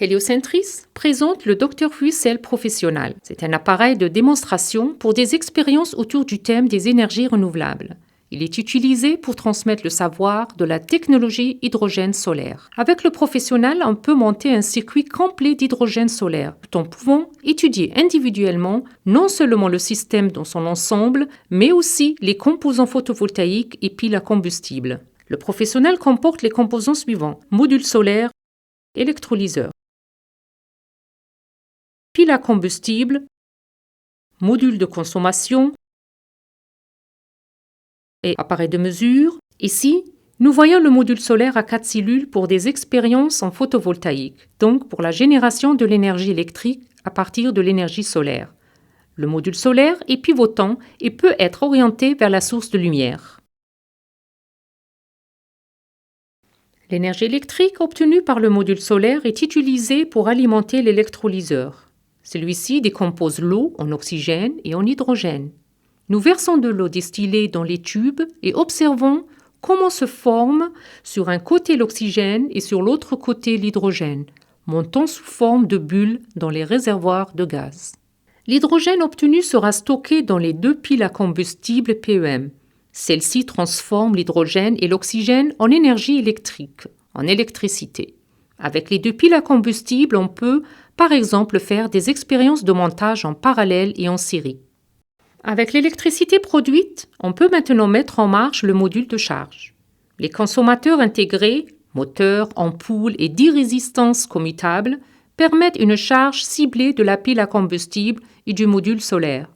Heliocentris présente le Dr Fuel Cell Professional. C'est un appareil de démonstration pour des expériences autour du thème des énergies renouvelables. Il est utilisé pour transmettre le savoir de la technologie hydrogène solaire. Avec le professionnel, on peut monter un circuit complet d'hydrogène solaire, tout en pouvant étudier individuellement non seulement le système dans son ensemble, mais aussi les composants photovoltaïques et piles à combustible. Le professionnel comporte les composants suivants: module solaire, électrolyseur, pile à combustible, module de consommation et appareil de mesure. Ici, nous voyons le module solaire à 4 cellules pour des expériences en photovoltaïque, donc pour la génération de l'énergie électrique à partir de l'énergie solaire. Le module solaire est pivotant et peut être orienté vers la source de lumière. L'énergie électrique obtenue par le module solaire est utilisée pour alimenter l'électrolyseur. Celui-ci décompose l'eau en oxygène et en hydrogène. Nous versons de l'eau distillée dans les tubes et observons comment se forme sur un côté l'oxygène et sur l'autre côté l'hydrogène, montant sous forme de bulles dans les réservoirs de gaz. L'hydrogène obtenu sera stocké dans les deux piles à combustible PEM. Celles-ci transforment l'hydrogène et l'oxygène en énergie électrique, en électricité. Avec les deux piles à combustible, on peut, par exemple, faire des expériences de montage en parallèle et en série. Avec l'électricité produite, on peut maintenant mettre en marche le module de charge. Les consommateurs intégrés, moteurs, ampoules et 10 résistances commutables, permettent une charge ciblée de la pile à combustible et du module solaire.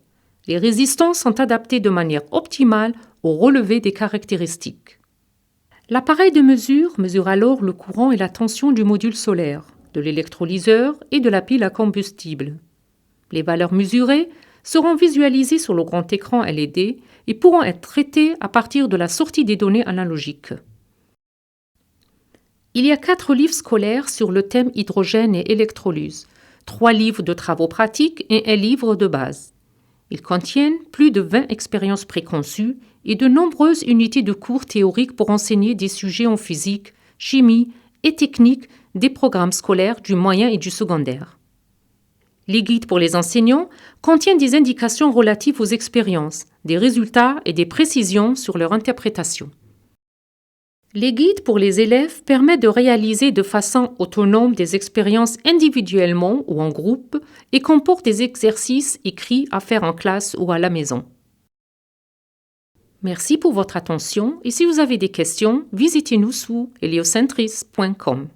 Les résistances sont adaptées de manière optimale au relevé des caractéristiques. L'appareil de mesure alors le courant et la tension du module solaire, de l'électrolyseur et de la pile à combustible. Les valeurs mesurées seront visualisées sur le grand écran LED et pourront être traitées à partir de la sortie des données analogiques. Il y a 4 livres scolaires sur le thème hydrogène et électrolyse, 3 livres de travaux pratiques et un livre de base. Ils contiennent plus de 20 expériences préconçues et de nombreuses unités de cours théoriques pour enseigner des sujets en physique, chimie et technique des programmes scolaires du moyen et du secondaire. Les guides pour les enseignants contiennent des indications relatives aux expériences, des résultats et des précisions sur leur interprétation. Les guides pour les élèves permettent de réaliser de façon autonome des expériences individuellement ou en groupe et comportent des exercices écrits à faire en classe ou à la maison. Merci pour votre attention et si vous avez des questions, visitez-nous sur heliocentris.com.